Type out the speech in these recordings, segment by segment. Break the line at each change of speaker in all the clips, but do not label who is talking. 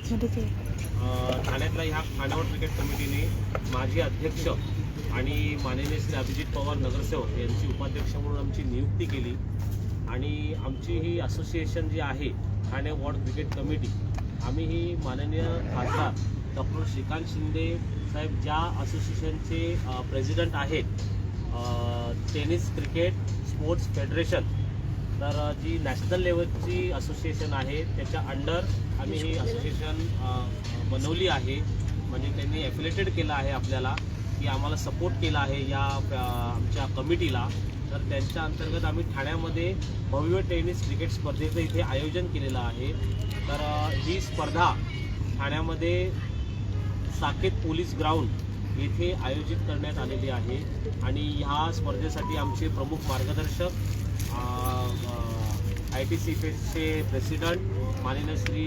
ठाण्यातल्या ह्या खानावळ क्रिकेट कमिटीने माजी अध्यक्ष आणि माननीय श्री अभिजित पवार नगरसेवक यांची उपाध्यक्ष म्हणून आमची नियुक्ती केली आणि आमची ही असोसिएशन जी आहे ठाणे वॉर्ड क्रिकेट कमिटी, आम्ही ही माननीय खासदार डॉक्टर श्रीकांत शिंदे साहेब ज्या असोसिएशनचे प्रेसिडेंट आहेत, टेनिस क्रिकेट स्पोर्ट्स फेडरेशन, तर जी नॅशनल लेवलची असोसिएशन आहे त्याच्या अंडर आम्ही ही असोसिएशन बनवली आहे. म्हणजे त्यांनी ॲफिलेटेड केलं आहे आपल्याला, की आम्हाला सपोर्ट केला आहे या आमच्या कमिटीला. तर त्यांच्या अंतर्गत आम्ही ठाण्यामध्ये भव्य टेनिस क्रिकेट स्पर्धेचं इथे आयोजन केलेलं आहे. तर ही स्पर्धा ठाण्यामध्ये साकेत पोलीस ग्राउंड येथे आयोजित करण्यात आलेली आहे आणि ह्या स्पर्धेसाठी आमचे प्रमुख मार्गदर्शक ITCFचे प्रेसिडेंट माननीय श्री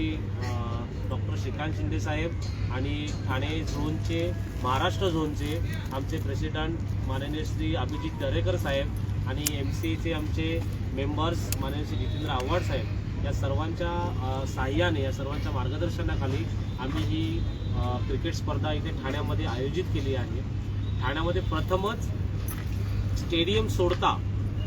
डॉक्टर श्रीकांत शिंदे साहेब आणि ठाणे झोनचे महाराष्ट्र झोनचे आमचे प्रेसिडेंट माननीय श्री अभिजित दरेकर साहेब आणि MCAचे आमचे मेंबर्स माननीय श्री जितेंद्र आव्हाड साहेब, या सर्वांच्या साह्याने, या सर्वांच्या मार्गदर्शनाखाली आम्ही ही क्रिकेट स्पर्धा इथे ठाण्यामध्ये आयोजित केली आहे. ठाण्यामध्ये प्रथमच स्टेडियम सोडता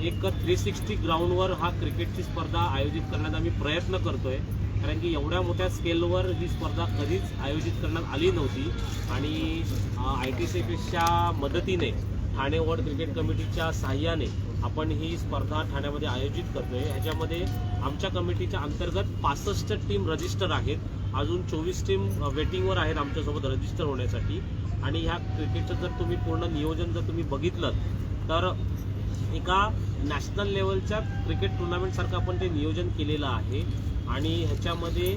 एक 360 ग्राउंडवर हा क्रिकेटची स्पर्धा आयोजित करण्याचा आम्ही प्रयत्न करतोय, कारण की एवढ्या मोठ्या स्केलवर ही स्पर्धा कधीच आयोजित करण्यात आली नव्हती. आणि ITCFच्या मदतीने, ठाणे वॉर्ड क्रिकेट कमिटीच्या साह्याने आपण ही स्पर्धा ठाण्यामध्ये आयोजित करतोय. ह्याच्यामध्ये आमच्या कमिटीच्या अंतर्गत 65 टीम रजिस्टर आहेत, अजून 24 टीम वेटिंगवर आहेत आमच्यासोबत रजिस्टर होण्यासाठी. आणि ह्या क्रिकेटचं जर तुम्ही पूर्ण नियोजन जर तुम्ही बघितलं तर एका नॅशनल लेवलच्या क्रिकेट टुर्नामेंटसारखं आपण ते नियोजन केलेलं आहे. आणि ह्याच्यामध्ये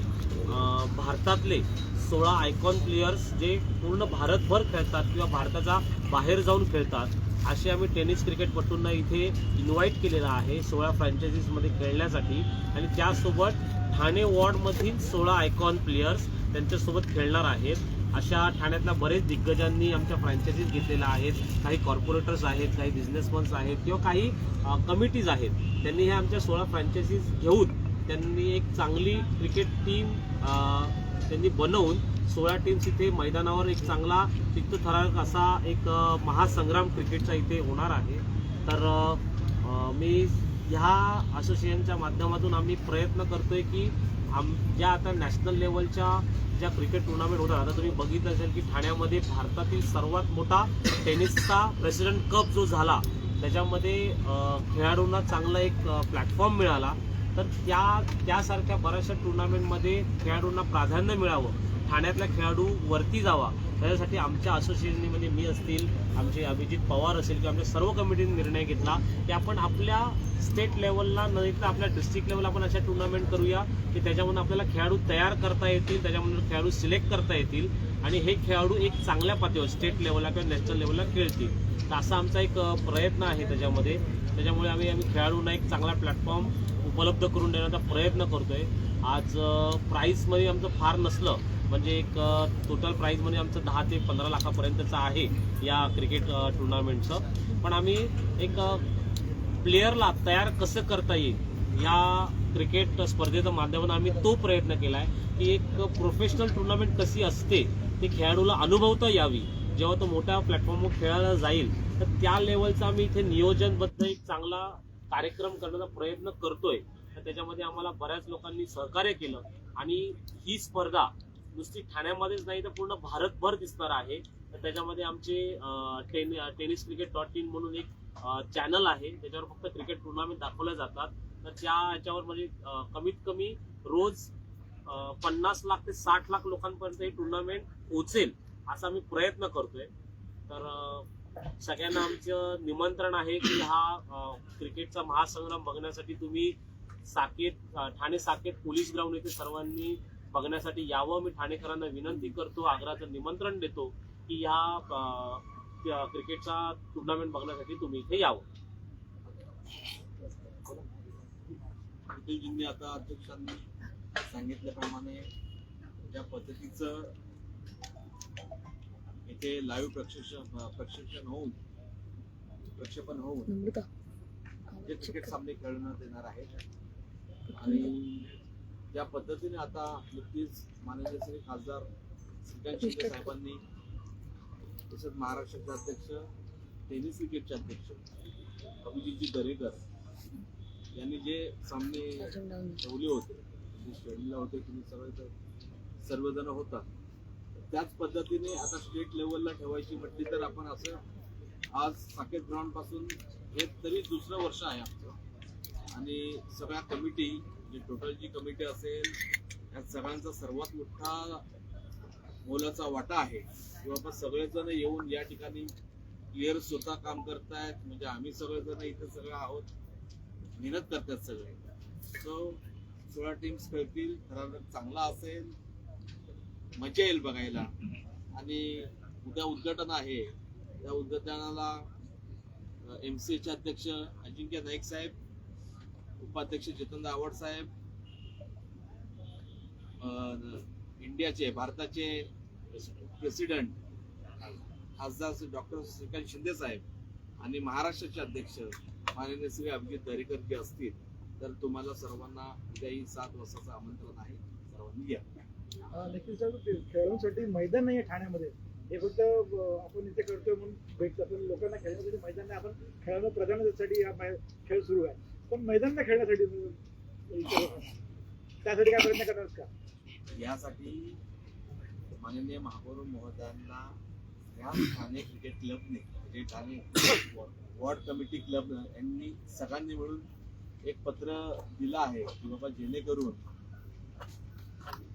भारतातले 16 आयकॉन प्लेयर्स जे पूर्ण भारतभर खेळतात किंवा भारताच्या बाहेर जाऊन खेळतात, असे आम्ही टेनिस क्रिकेटपटूंना इथे इन्व्हाइट केलेलं आहे 16 फ्रँचायझीजमध्ये खेळण्यासाठी. आणि त्यासोबत ठाणे वॉर्डमधील 16 आयकॉन प्लेयर्स त्यांच्यासोबत खेळणार आहेत. अशा ठाण्यातल्या बरेच दिग्गजांनी आमच्या फ्रँचायझीज घेतलेल्या आहेत. काही कॉर्पोरेटर्स आहेत, काही बिझनेसमन्स आहेत किंवा काही कमिटीज आहेत. त्यांनी ह्या आमच्या 16 फ्रँचायझीज घेऊन त्यांनी एक चांगली क्रिकेट टीम त्यांनी बनवून 16 टीम्स इथे मैदानावर एक चांगला चित्तथरारक असा एक महासंग्राम क्रिकेटचा इथे होणार आहे. तर मी ह्या असोसिएशनच्या माध्यमातून आम्ही प्रयत्न करतोय की ज्या आता नॅशनल लेवलच्या ज्या क्रिकेट टुर्नामेंट होतात, आता तुम्ही बघितलं असेल की ठाण्यामध्ये भारतातील सर्वात मोठा टेनिसचा प्रेसिडेंट कप जो झाला, त्याच्यामध्ये खेळाडूंना चांगला एक प्लॅटफॉर्म मिळाला. तर त्यासारख्या बऱ्याचशा टुर्नामेंटमध्ये खेळाडूंना प्राधान्य मिळावं, ठाण्यातला खेळाडू वरती जावा, त्याच्यासाठी आमच्या असोसिएशनने, म्हणजे मी असतील, आमचे अभिजित पवार असेल किंवा आमच्या सर्व कमिटीने निर्णय घेतला की आपण आपल्या स्टेट लेवलला नाही तर आपल्या डिस्ट्रिक्ट लेवलला आपण अशा टुर्नामेंट करूया की त्याच्यामधून आपल्याला खेळाडू तयार करता येतील, त्याच्यामधून खेळाडू सिलेक्ट करता येतील आणि हे खेळाडू एक चांगल्या पातळीवर स्टेट लेवलला किंवा नॅशनल लेवलला खेळतील. तर असा आमचा एक प्रयत्न आहे त्याच्यामुळे आम्ही खेळाडूंना एक चांगला प्लॅटफॉर्म उपलब्ध करून देण्याचा प्रयत्न करतोय. आज प्राईजमध्ये आमचं फार नसलं, म्हणजे एक टोटल प्राईजमध्ये आमचं 10 ते 15 लाखापर्यंतचं आहे या क्रिकेट टुर्नामेंटचं. पण आम्ही एक प्लेयरला तयार कसं करता येईल या क्रिकेट स्पर्धेच्या माध्यमातून आम्ही तो प्रयत्न केला आहे की एक प्रोफेशनल टुर्नामेंट कशी असते ते खेळाडूला अनुभवता यावी. जेव्हा तो मोठ्या प्लॅटफॉर्मवर खेळायला जाईल तर त्या लेवलचा आम्ही इथे नियोजनबद्ध एक चांगला कार्यक्रम करण्याचा प्रयत्न करतोय. तर त्याच्यामध्ये आम्हाला बऱ्याच लोकांनी सहकार्य केलं आणि ही स्पर्धा नुसती ठाण्यामध्येच नाही तर पूर्ण भारतभर दिसणार आहे. तर त्याच्यामध्ये आमचे टेनिस क्रिकेट.in म्हणून एक चॅनल आहे, त्याच्यावर फक्त क्रिकेट टुर्नामेंट दाखवल्या जातात. तर ह्याच्यावर म्हणजे कमीत कमी रोज 50 लाख ते 60 लाख लोकांपर्यंत ही टुर्नामेंट पोहोचेल असा आम्ही प्रयत्न करतोय. तर सगळ्यांना आमचं निमंत्रण आहे की हा क्रिकेटचा महासंग्राम बघण्यासाठी तुम्ही ठाणे साकेत पोलीस ग्राउंड येथे सर्वांनी बघण्यासाठी यावं. मी ठाणेकरांना विनंती करतो, आग्रहाचं निमंत्रण देतो की या क्रिकेटचा टुर्नामेंट बघण्यासाठी तुम्ही इथे यावं.
आता अध्यक्षांनी सांगितल्याप्रमाणे ज्या पद्धतीचं इथे लाईव्ह प्रक्षेपण होऊन जे क्रिकेट सामने खेळण्यात येणार आहेत आणि ज्या पद्धतीने आता नुकतीच माननीय श्री खासदार श्रीकांत शिंदे साहेबांनी तसंच महाराष्ट्राचे अध्यक्ष टेनिस क्रिकेटचे अध्यक्ष अभिजितजी दरेकर यांनी जे सामने ठेवले होते, जे शेड्यूलला होते, तुम्ही सर्वजण होता, त्याच पद्धतीने आता स्टेट लेवलला ठेवायची म्हटली तर आपण असं आज साकेत ग्राउंड पासून हे तरी दुसरं वर्ष आहे आमचं, आणि सगळ्या कमिटी जी टोटल जी कमिटी असेल त्यात सगळ्यांचा सर्वात मोठा मोलाचा वाटा आहे की बाबा सगळेजण येऊन या ठिकाणी क्लिअर स्वतः काम करतायत, म्हणजे आम्ही सगळेजण इथे सगळे आहोत, मेहनत करतात सगळे. सो 16 टीम्स खेळतील, ठराविक चांगला असेल, मजा येईल बघायला. आणि उद्या उद्घाटन आहे, त्या उद्घाटनाला MCAचे अध्यक्ष अजिंक्य नाईक साहेब, उपाध्यक्ष जितेंद्र आव्हाड साहेब, इंडियाचे भारताचे प्रेसिडेंट खासदार डॉक्टर श्रीकांत शिंदे साहेब आणि महाराष्ट्राचे अध्यक्ष माननीय श्री अभिजित दरेकर जे असतील, तर तुम्हाला सर्वांना उद्याही 7 वाजताचं आमंत्रण आहे, सर्वांनी या.
नक्कीच सर, खेळांसाठी मैदान नाही आहे ठाण्यामध्ये, हे फक्त आपण इथे करतोय म्हणून भेटतं, पण लोकांना खेळण्यासाठी मैदान नाही. आपण खेळांना प्राधान्यासाठी हा खेळ सुरू आहे, पण मैदान नाही खेळण्यासाठी त्यासाठी काय प्रयत्न करणार का?
यासाठी माननीय महापौर महोदयांना या ठाणे क्रिकेट क्लबने, म्हणजे ठाणे वॉर्ड कमिटी क्लब यांनी सगळ्यांनी मिळून एक पत्र दिलं आहे की बाबा जेणेकरून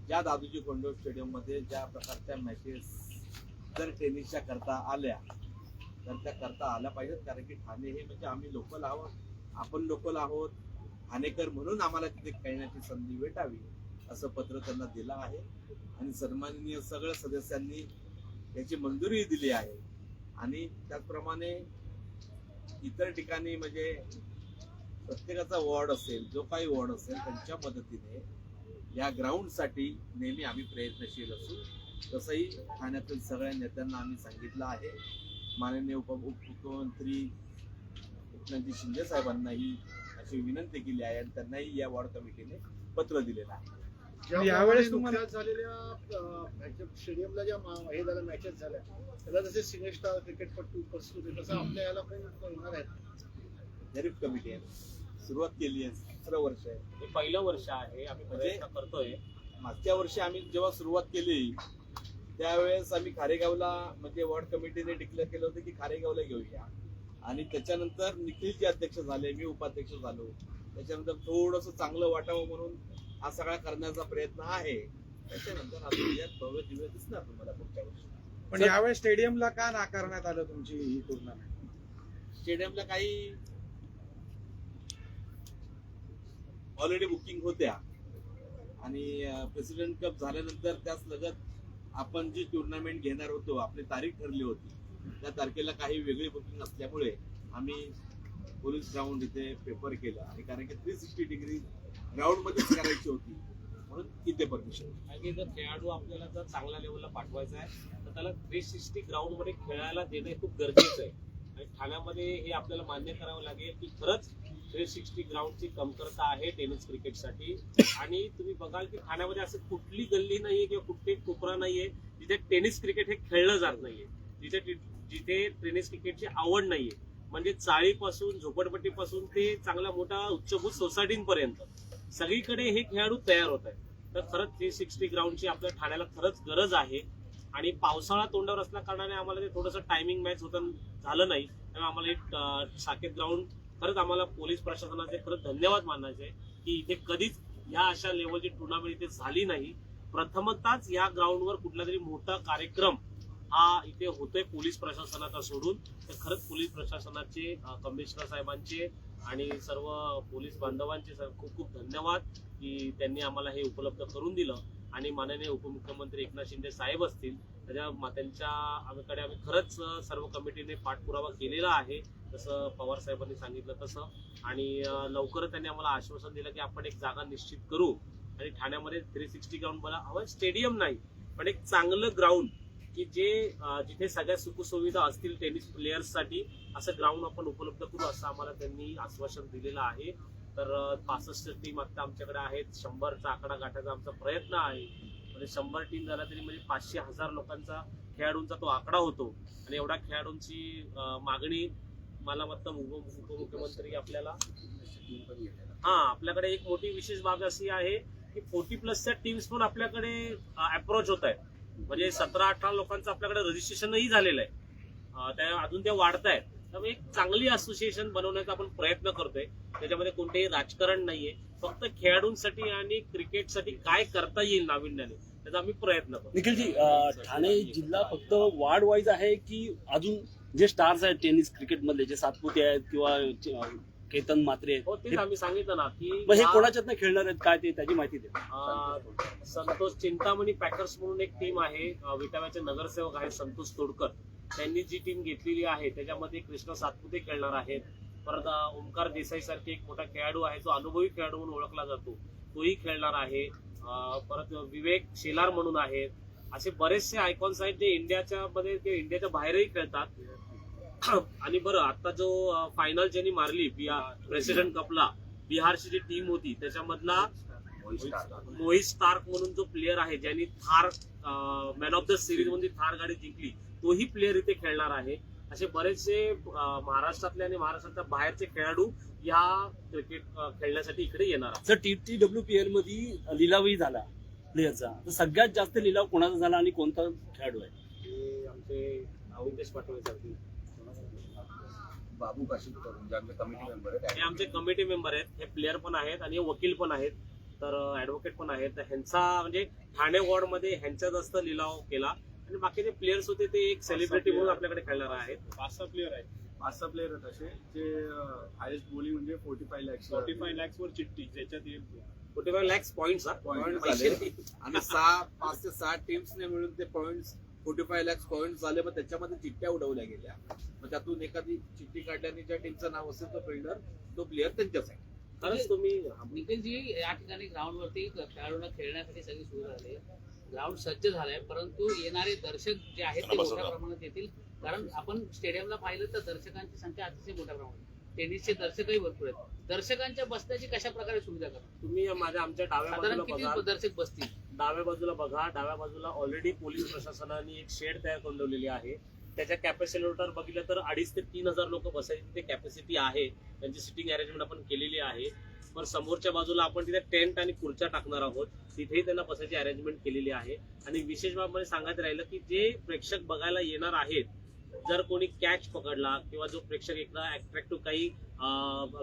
ज्या दादोजी कोंडदेव स्टेडियम मध्ये ज्या प्रकारच्या मॅचेस जर टेनिसच्या करता आल्या तर त्या करता आल्या पाहिजेत, कारण की ठाणे हे म्हणजे आम्ही लोकल आहोत, आपण लोकल आहोत, ठाणेकर म्हणून आम्हाला तिथे खेळण्याची संधी भेटावी असं पत्र त्यांना दिलं आहे. आणि सन्माननीय सगळ्या सदस्यांनी याची मंजुरी दिली आहे. आणि त्याचप्रमाणे इतर ठिकाणी म्हणजे प्रत्येकाचा वॉर्ड असेल, जो काही वॉर्ड असेल, त्यांच्या मदतीने या ग्राउंडसाठी नेहमी आम्ही प्रयत्नशील असू. तसंही ठाण्यातील सगळ्या नेत्यांना आम्ही सांगितलं आहे. माननीय उपमुख्यमंत्री एकनाथजी शिंदे साहेबांनाही अशी विनंती केली आहे आणि त्यांनाही या वॉर्ड कमिटीने पत्र दिलेलं आहे.
यावेळेस तुम्हाला झालेल्या स्टेडियमला ज्या हे झाल्या मॅचेस झाल्या, त्याला जसे सिनियर स्टार क्रिकेटपटू उपस्थित होते, तसं आपल्या याला पण होणार आहेत.
जरीफ कमिटी आहे, सुरुवात केली आहे, 3रं वर्ष आहे,
हे पहिलं वर्ष आहे, आम्ही प्रयत्न करतोय.
मागच्या वर्षी आम्ही जेव्हा सुरुवात केली त्यावेळेस आम्ही खारेगावला, म्हणजे वॉर्ड कमिटीने डिक्लेअर केलं होतं की खारेगावला घेऊया, आणि त्याच्यानंतर निखिलचे अध्यक्ष झाले, मी उपाध्यक्ष झालो. त्याच्यानंतर थोडंसं चांगलं वाटावं म्हणून हा सगळा करण्याचा प्रयत्न आहे. त्याच्यानंतर आता भव्य दिव्य दिसणार तुम्हाला पुढच्या वर्षी.
पण यावेळेस स्टेडियमला का नाकारण्यात आलं तुमची ही टुर्नामेंट?
स्टेडियमला काही ऑलरेडी बुकिंग होत्या आणि प्रेसिडेंट कप झाल्यानंतर त्याच लगत आपण जी टुर्नामेंट घेणार होतो, आपली तारीख ठरली होती, त्या तारखेला काही वेगळी बुकिंग असल्यामुळे आम्ही पोलीस ग्राउंड इथे प्रेफर केलं. आणि कारण की 360 डिग्री ग्राउंड मध्येच करायची होती म्हणून इथे परमिशन.
कारण की जर खेळाडू आपल्याला जर चांगल्या लेवलला पाठवायचा आहे तर त्याला 360 ग्राउंड मध्ये खेळायला देणं खूप गरजेचं आहे. आणि ठाण्यामध्ये हे आपल्याला मान्य करावं लागेल की खरंच 360 ग्राउंडची कमतरता आहे टेनिस क्रिकेटसाठी. आणि तुम्ही बघाल की ठाण्यामध्ये असं कुठली गल्ली नाहीये किंवा कुठली कोपरा नाहीये जिथे टेनिस क्रिकेट हे खेळलं जात नाहीये, जिथे टेनिस क्रिकेटची आवड नाहीये. म्हणजे चाळीपासून झोपडपट्टीपासून ते चांगला मोठा उच्चभूत सोसायटींपर्यंत सगळीकडे हे खेळाडू तयार होत आहेत. तर खरंच 360 ग्राउंडची आपल्या ठाण्याला खरंच गरज आहे. आणि पावसाळा तोंडावर असल्या कारणाने आम्हाला ते थोडंसं टायमिंग मॅच होतं झालं नाही, त्यामुळे आम्हाला एक साकेत ग्राउंड, खरंच आम्हाला पोलीस प्रशासनाचे खरंच धन्यवाद मानायचे आहे की इथे कधीच ह्या अशा लेवलची टुर्नामेंट इथे झाली नाही. प्रथमतःच या ग्राउंडवर कुठला तरी मोठा कार्यक्रम हा इथे होतोय पोलीस प्रशासनाचा सोडून. तर खरंच पोलीस प्रशासनाचे, कमिशनर साहेबांचे आणि सर्व पोलीस बांधवांचे खूप खूप धन्यवाद की त्यांनी आम्हाला हे उपलब्ध करून दिलं. आणि माननीय उपमुख्यमंत्री एकनाथ शिंदे साहेब असतील, त्यांच्या आम्हीकडे आम्ही खरंच सर्व कमिटीने पाठपुरावा केलेला आहे, जसं पवार साहेबांनी सांगितलं तसं. आणि लवकरच त्यांनी आम्हाला आश्वासन दिलं की आपण एक जागा निश्चित करू आणि ठाण्यामध्ये 360 ग्राउंड मला हवं, स्टेडियम नाही पण एक चांगलं ग्राउंड की जिथे सगळ्या सुखसुविधा असतील टेनिस प्लेयर्ससाठी, असं ग्राउंड आपण उपलब्ध करू असं आम्हाला त्यांनी आश्वासन दिलेलं आहे. तर 65 टीम आता आमच्याकडे आहेत. 100चा आकडा गाठायचा आमचा प्रयत्न आहे. म्हणजे 100 टीम झाला तरी म्हणजे 500,000 लोकांचा खेळाडूंचा तो आकडा होतो. आणि एवढ्या खेळाडूंची मागणी मला वाटतं उपमुख्यमंत्री आपल्याला आपल्याकडे एक मोठी विशेष बाब अशी आहे की 40+ टीम्स पण आपल्याकडे अप्रोच होत आहेत. म्हणजे 17-18 लोकांचं आपल्याकडे रजिस्ट्रेशनही झालेलं आहे. त्या अजून त्या वाढत आहेत. त्यामुळे एक चांगली असोसिएशन बनवण्याचा आपण प्रयत्न करतोय. त्याच्यामध्ये कोणतेही राजकारण नाहीये. फक्त खेळाडूंसाठी आणि क्रिकेटसाठी काय करता येईल नाविन्याने त्याचा आम्ही प्रयत्न करतो.
निखिलजी, ठाणे जिल्हा फक्त वार्ड वाईज आहे की अजून जे स्टार्स आहेत टेनिस क्रिकेट मधले जे सातपुते आहेत किंवा केतन मात्रे आहेत,
हो तेच आम्ही सांगितलं ना की
मग हे कोणाच्यात नाही खेळणार आहेत काय ते त्याची माहिती दे.
संतोष चिंतामणी पॅकर्स म्हणून एक टीम आहे. विटाव्याचे नगरसेवक आहेत संतोष तोडकर. त्यांनी जी टीम घेतलेली आहे त्याच्यामध्ये कृष्ण सातपुते खेळणार आहेत. परत ओमकार देसाई सारखे एक मोठा खेळाडू आहे जो अनुभवी खेळाडू म्हणून ओळखला जातो, तोही खेळणार आहे. परत विवेक शेलार म्हणून आहेत. असे बरेचसे आयकॉन्स आहेत जे इंडियाच्या मध्ये ते इंडियाच्या बाहेरही खेळतात. आणि बरं आता जो फायनल ज्यांनी मारली प्रेसिडेंट कपला बिहारची जी टीम होती त्याच्यामधला मोहित स्टार्क म्हणून जो प्लेअर आहे ज्यांनी Thar man of the series मध्ये थार गाडी जिंकली, तोही प्लेअर इथे खेळणार आहे. असे बरेचसे महाराष्ट्रातले आणि महाराष्ट्राच्या बाहेरचे खेळाडू या क्रिकेट खेळण्यासाठी इकडे येणार आहेत.
सर, TTWPL मध्ये लिलावही झाला प्लेअरचा, तर सगळ्यात जास्त लिलाव कोणाचा झाला आणि कोणता खेळाडू आहे?
हे आमचे अवितेश पाटोळे सारखे
बाबू काशीकर जे आमचे कमिटी मेंबर आहेत.
हे आमचे कमिटी मेंबर आहेत. हे प्लेअर पण आहेत आणि हे वकील पण आहेत. तर ऍडव्होकेट पण आहेत. तर ह्यांचा म्हणजे ठाणे वॉर्ड मध्ये ह्यांचा जास्त लिलाव केला आणि बाकीचे प्लेयर्स होते ते एक सेलिब्रिटी म्हणून आपल्याकडे खेळणार आहेत.
5-6 प्लेअर आहेत. 5-6 प्लेअर आहेत असे जे हायेस्ट बोली म्हणजे 45 lakhs वर चिठ्ठी ज्याच्यात
45 lakhs पॉइंट्स
आणि 5 ते 6 टीम्सने मिळून ते पॉइंट्स 45 lakhs पॉइंट्स झाले. मग त्याच्यामध्ये चिठ्ठ्या उडवल्या गेल्या. मग त्यातून एखादी चिठ्ठी काढल्याने ज्या टीमचं नाव असेल तो फिल्डर तो प्लेअर त्यांच्याच आहे.
खरंच तुम्ही
निखिलजी, या ठिकाणी ग्राउंडवरती खेळाडूंना खेळण्यासाठी सगळी सुविधा झाली. ग्राउंड सज्ज झालंय, परंतु येणारे दर्शक जे आहेत ते मोठ्या प्रमाणात येतील. कारण आपण स्टेडियमला पाहिलं तर दर्शकांची संख्या अतिशय मोठ्या प्रमाणात. टेनिसचे दर्शकही भरपूर आहेत. दर्शकांच्या बसण्याची कशा प्रकारे सुविधा करा?
तुम्ही आमच्या डाव्या
साधारण
बाजूला
किती
बघा.
दर्शक बसतील?
डाव्या बाजूला बघा. डाव्या बाजूला ऑलरेडी पोलीस प्रशासनाने एक शेड तयार करून ठेवलेली आहे. त्याच्या कॅपॅसिटीवर बघितलं तर 2,500 ते 3,000 लोक बसायची तिथे कॅपॅसिटी आहे. त्यांची सिटिंग अरेंजमेंट आपण केलेली आहे. पण समोरच्या बाजूला आपण तिथे टेंट आणि खुर्च्या टाकणार आहोत. तिथेही त्यांना बसायची अरेंजमेंट केलेली आहे. आणि विशेष बाब सांगायचं राहिलं की जे प्रेक्षक बघायला येणार आहेत, जर कोणी कॅच पकडला किंवा जो प्रेक्षक एकदा अट्रॅक्टिव्ह काही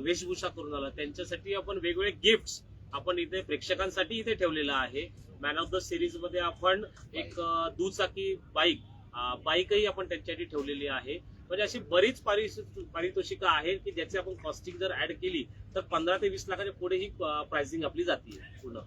वेशभूषा करून आला त्यांच्यासाठी आपण वेगवेगळे गिफ्ट्स आपण इथे प्रेक्षकांसाठी इथे ठेवलेलं आहे. मॅन ऑफ द सिरीज मध्ये आपण एक दुचाकी बाईकही आपण त्यांच्यासाठी ठेवलेली आहे. म्हणजे अशी बरीच पारितोषिकं आहेत की ज्याची आपण कॉस्टिंग जर ऍड केली तर 15 ते 20 लाखाच्या पुढे ही प्राइसिंग आपली जाते पूर्ण.